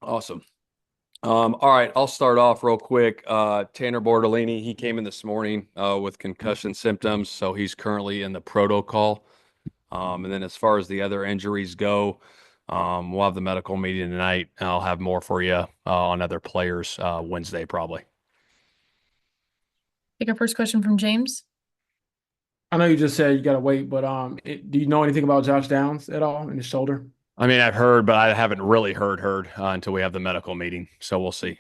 Awesome. All right, I'll start off real quick. Tanor Bortolini, he came in this morning with concussion symptoms, so he's currently in the protocol. And then as far as the other injuries go, we'll have the medical meeting tonight. And I'll have more for you on other players Wednesday, probably. Take our first question from James. I know you just said you got to wait, but do you know anything about Josh Downs at all in his shoulder? I mean, I've heard, but I haven't really heard until we have the medical meeting. So we'll see.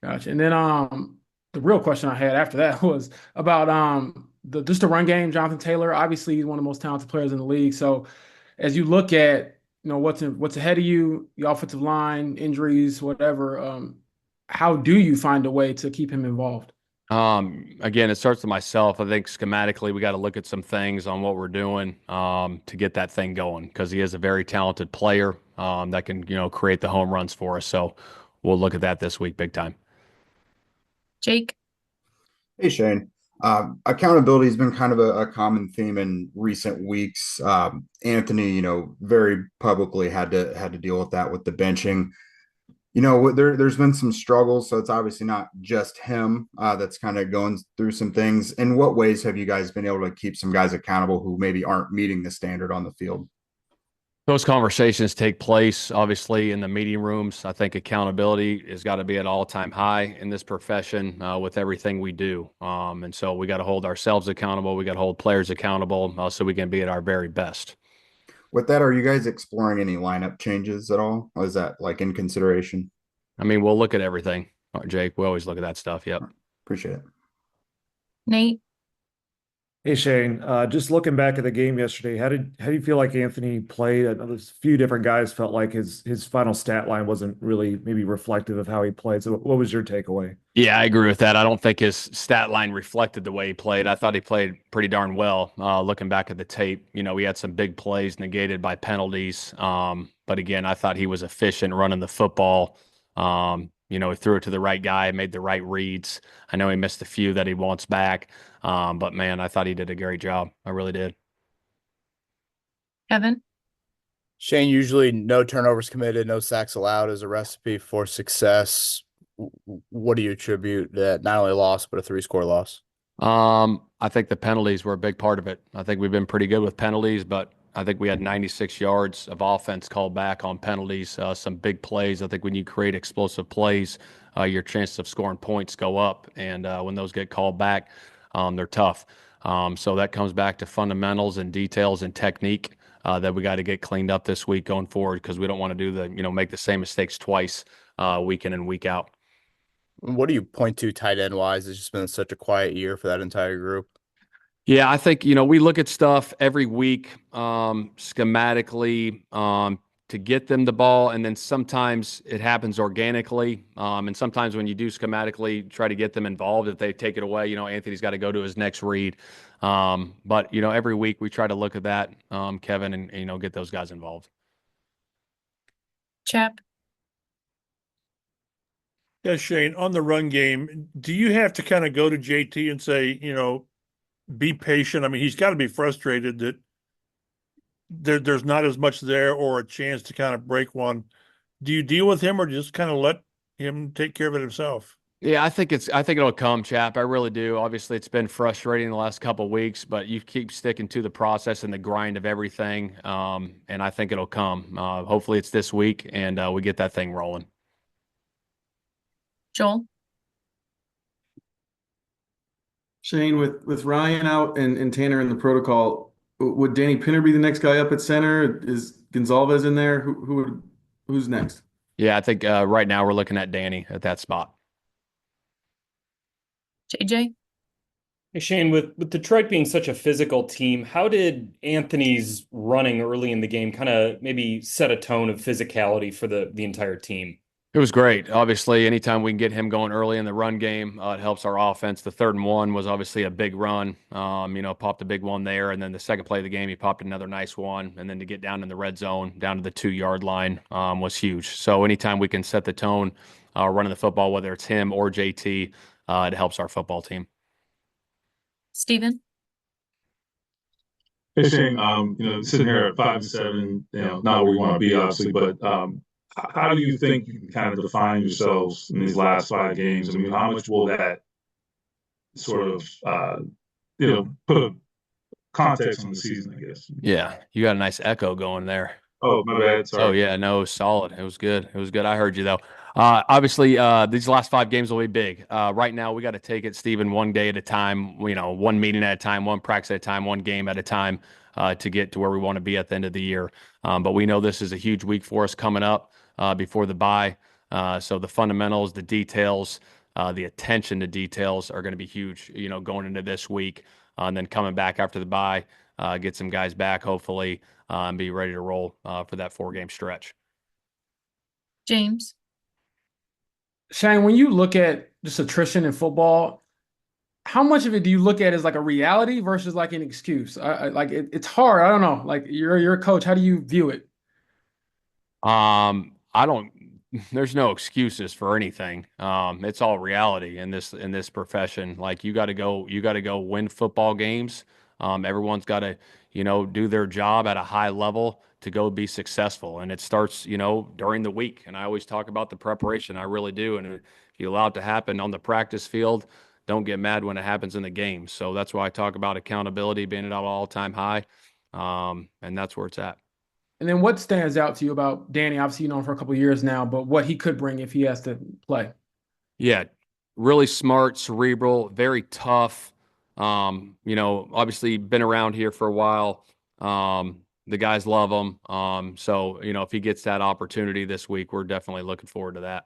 Gotcha. And then the real question I had after that was about the run game. Jonathan Taylor, obviously he's one of the most talented players in the league. So as you look at what's ahead of you, the offensive line, injuries, whatever, how do you find a way to keep him involved? Again, it starts with myself. I think schematically, we got to look at some things on what we're doing to get that thing going because he is a very talented player that can, create the home runs for us. So we'll look at that this week, big time. Jake. Hey Shane, accountability has been kind of a common theme in recent weeks. Anthony, very publicly had to deal with that with the benching. There's been some struggles, so it's obviously not just him that's kind of going through some things. In what ways have you guys been able to keep some guys accountable who maybe aren't meeting the standard on the field? Those conversations take place, obviously, in the meeting rooms. I think accountability has got to be at all-time high in this profession with everything we do. And so we got to hold ourselves accountable. We got to hold players accountable so we can be at our very best. With that, are you guys exploring any lineup changes at all? Or is that like in consideration? I mean, we'll look at everything, Jake. We always look at that stuff. Yep. Appreciate it. Nate. Hey Shane, just looking back at the game yesterday, how do you feel like Anthony played? I know there's a few different guys felt like his final stat line wasn't really maybe reflective of how he played. So what was your takeaway? Yeah, I agree with that. I don't think his stat line reflected the way he played. I thought he played pretty darn well. Looking back at the tape, he had some big plays negated by penalties. But again, I thought he was efficient running the football. He threw it to the right guy, made the right reads. I know he missed a few that he wants back. But man, I thought he did a great job. I really did. Kevin. Shane, usually no turnovers committed, no sacks allowed is a recipe for success. What do you attribute that not only loss, but a three-score loss? I think the penalties were a big part of it. I think we've been pretty good with penalties, but I think we had 96 yards of offense called back on penalties, some big plays. I think when you create explosive plays, your chances of scoring points go up. And when those get called back, they're tough. So that comes back to fundamentals and details and technique that we got to get cleaned up this week going forward because we don't want to make the same mistakes twice week in and week out. What do you point to tight end wise? It's just been such a quiet year for that entire group. Yeah, I think, we look at stuff every week schematically to get them the ball. And then sometimes it happens organically. And sometimes when you do schematically try to get them involved, if they take it away, Anthony's got to go to his next read. But every week we try to look at that, Kevin, and, get those guys involved. Chap. Yeah, Shane, on the run game, do you have to kind of go to JT and say, be patient? I mean, he's got to be frustrated that there's not as much there or a chance to kind of break one. Do you deal with him or just kind of let him take care of it himself? Yeah, I think it'll come, Chap. I really do. Obviously, it's been frustrating the last couple of weeks, but you keep sticking to the process and the grind of everything. And I think it'll come. Hopefully it's this week and we get that thing rolling. Joel. Shane, with Ryan out and Tanner in the protocol, would Danny Pinner be the next guy up at center? Is Gonzalez in there? Who's next? Yeah, I think right now we're looking at Danny at that spot. JJ. Hey Shane, with Detroit being such a physical team, how did Anthony's running early in the game kind of maybe set a tone of physicality for the entire team? It was great. Obviously, anytime we can get him going early in the run game, it helps our offense. The 3rd and 1 was obviously a big run. Popped a big one there. And then the second play of the game, he popped another nice one. And then to get down in the red zone, down to the 2-yard line was huge. So anytime we can set the tone running the football, whether it's him or JT, it helps our football team. Steven. Hey Shane, sitting here at 5-7, not where we want to be, obviously, but how do you think you can kind of define yourselves in these last 5 games? I mean, how much will that sort of, put a context on the season, I guess? Yeah, you got a nice echo going there. Oh, my bad. Sorry. Oh yeah, no, it was solid. It was good. It was good. I heard you though. Obviously, these last 5 games will be big. Right now, we got to take it, Stephen, one day at a time. One meeting at a time, one practice at a time, one game at a time, to get to where we want to be at the end of the year. But we know this is a huge week for us coming up before the bye. So the fundamentals, the details, the attention to details are going to be huge. Going into this week, and then coming back after the bye, get some guys back, hopefully, and be ready to roll for that 4-game stretch. James. Shane, when you look at just attrition in football, how much of it do you look at as like a reality versus like an excuse? It's hard. I don't know. Like you're a coach. How do you view it? I don't. There's no excuses for anything. It's all reality in this profession. Like you got to go win football games. Everyone's got to do their job at a high level to go be successful, and it starts during the week. And I always talk about the preparation. I really do. And if you allow it to happen on the practice field, don't get mad when it happens in the game. So that's why I talk about accountability being at an all-time high, and that's where it's at. And then what stands out to you about Danny? Obviously, you know him for a couple of years now, but what he could bring if he has to play. Yeah, really smart, cerebral, very tough. Obviously been around here for a while. The guys love him. So if he gets that opportunity this week, we're definitely looking forward to that.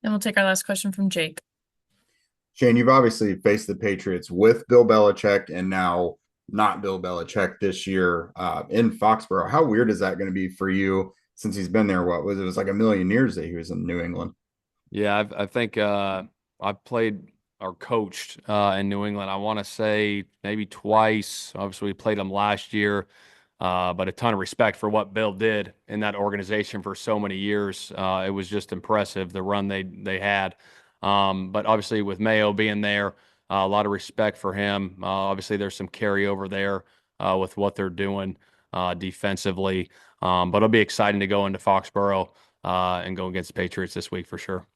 And we'll take our last question from Jake. Shane, you've obviously faced the Patriots with Bill Belichick and now not Bill Belichick this year in Foxborough. How weird is that going to be for you since he's been there? It was like a million years that he was in New England. Yeah, I think I've played or coached in New England. I want to say maybe twice. Obviously, we played him last year, but a ton of respect for what Bill did in that organization for so many years. It was just impressive, the run they had. But obviously, with Mayo being there, a lot of respect for him. Obviously, there's some carryover there with what they're doing defensively. But it'll be exciting to go into Foxborough and go against the Patriots this week for sure.